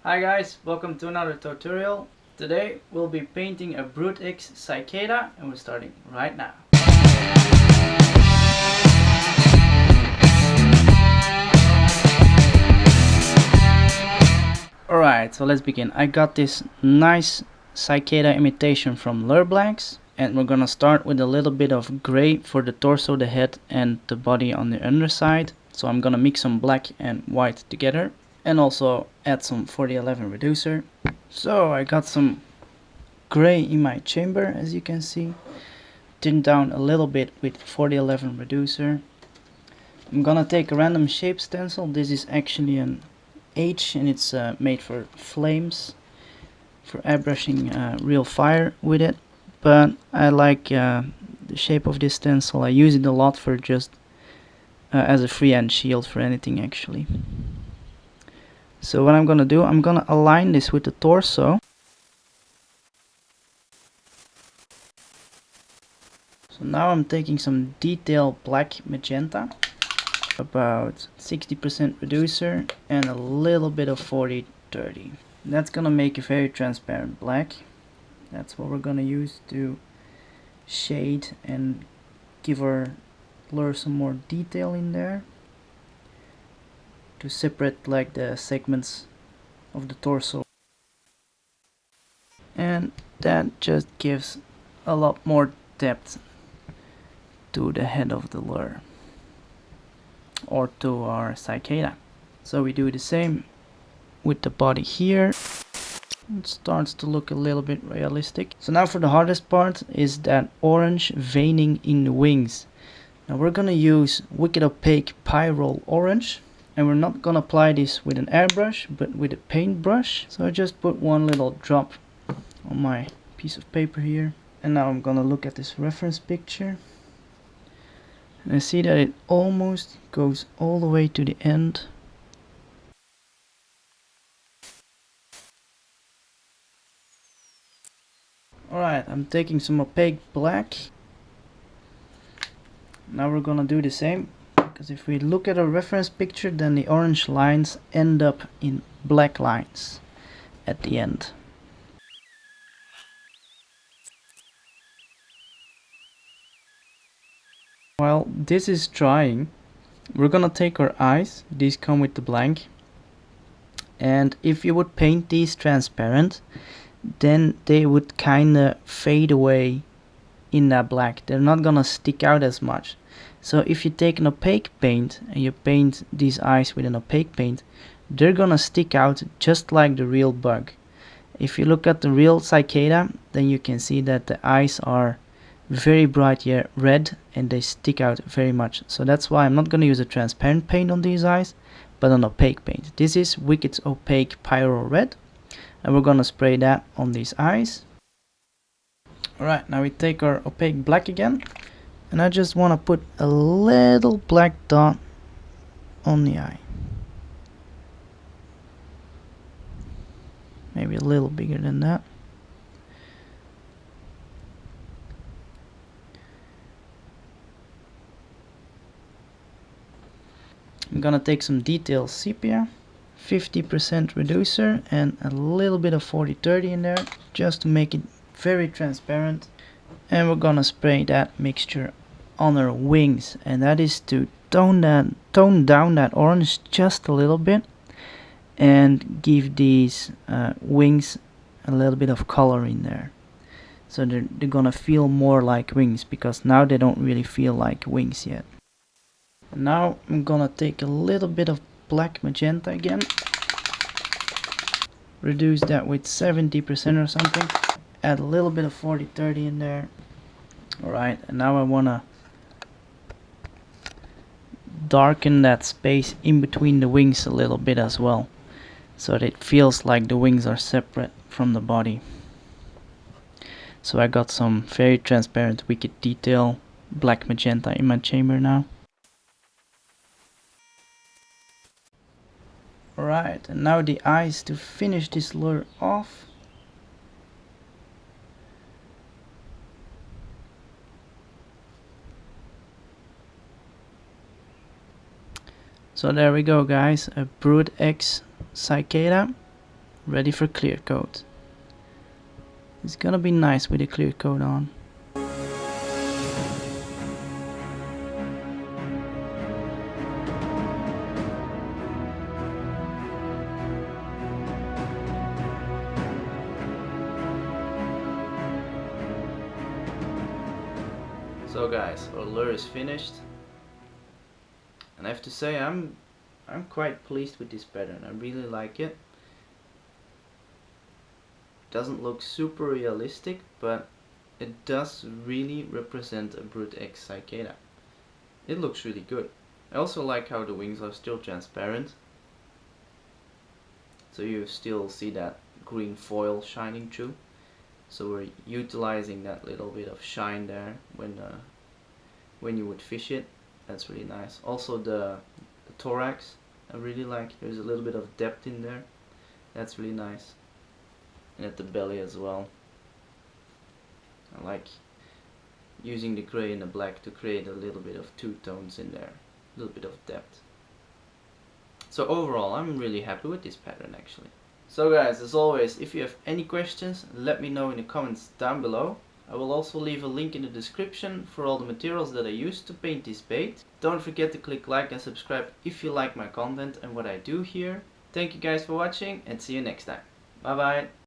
Hi guys, welcome to another tutorial. Today we'll be painting a Brood X Cicada and we're starting right now. Alright, so let's begin. I got this nice cicada imitation from Blanks, and we're gonna start with a little bit of gray for the torso, the head and the body on the underside. So I'm gonna mix some black and white together and also add some 4011 reducer. So I got some gray in my chamber, as you can see, thinned down a little bit with 4011 reducer. I'm gonna take a random shape stencil. This is actually an H and it's made for flames, for airbrushing real fire with it, but I like the shape of this stencil. I use it a lot for just as a freehand shield for anything actually. So what I'm gonna do, I'm gonna align this with the torso. So now I'm taking some detailed black magenta, about 60% reducer and a little bit of 40-30. That's gonna make a very transparent black. That's what we're gonna use to shade and give our blur some more detail in there, to separate like the segments of the torso, and that just gives a lot more depth to the head of the lure or to our cicada. So we do the same with the body here. It starts to look a little bit realistic. So now for the hardest part is that orange veining in the wings. Now we're gonna use Wicked Opaque Pyrrole Orange, and we're not gonna apply this with an airbrush but with a paintbrush. So I just put one little drop on my piece of paper here, and now I'm gonna look at this reference picture, and I see that it almost goes all the way to the end. Alright, I'm taking some opaque black. Now we're gonna do the same, because if we look at a reference picture, then the orange lines end up in black lines at the end. While this is drying, we're gonna take our eyes. These come with the blank, and if you would paint these transparent, then they would kinda fade away in that black. They're not gonna stick out as much. So if you take an opaque paint and you paint these eyes with an opaque paint, they're gonna stick out just like the real bug. If you look at the real cicada, then you can see that the eyes are very bright red and they stick out very much. So that's why I'm not gonna use a transparent paint on these eyes, but an opaque paint. This is Wicked Opaque Pyrrole Red, and we're gonna spray that on these eyes. Alright, now we take our opaque black again, and I just want to put a little black dot on the eye. Maybe a little bigger than that. I'm gonna take some detailed sepia, 50% reducer and a little bit of 40-30 in there, just to make it very transparent, and we're gonna spray that mixture on our wings, and that is to tone down that orange just a little bit and give these wings a little bit of color in there, so they're gonna feel more like wings, because now they don't really feel like wings yet. Now I'm gonna take a little bit of black magenta again, reduce that with 70% or something, add a little bit of 40-30 in there. Alright, and now I wanna darken that space in between the wings a little bit as well, so that it feels like the wings are separate from the body. So I got some very transparent Wicked Detail black magenta in my chamber now. Alright, and now the eyes to finish this lure off. So there we go guys, a Brood X Cicada. ready for clear coat. It's gonna be nice with a clear coat on. So guys, our lure is finished, and I have to say I'm quite pleased with this pattern. I really like it. Doesn't look super realistic, but it does really represent a Brood X Cicada. It looks really good. I also like how the wings are still transparent, so you still see that green foil shining through. So we're utilizing that little bit of shine there when you would fish it. That's really nice. Also the thorax, I really like. There's a little bit of depth in there. That's really nice. And at the belly as well. I like using the gray and the black to create a little bit of two tones in there. A little bit of depth. So overall, I'm really happy with this pattern actually. So guys, as always, if you have any questions, let me know in the comments down below. I will also leave a link in the description for all the materials that I used to paint this bait. Don't forget to click like and subscribe if you like my content and what I do here. Thank you guys for watching, and see you next time. Bye bye.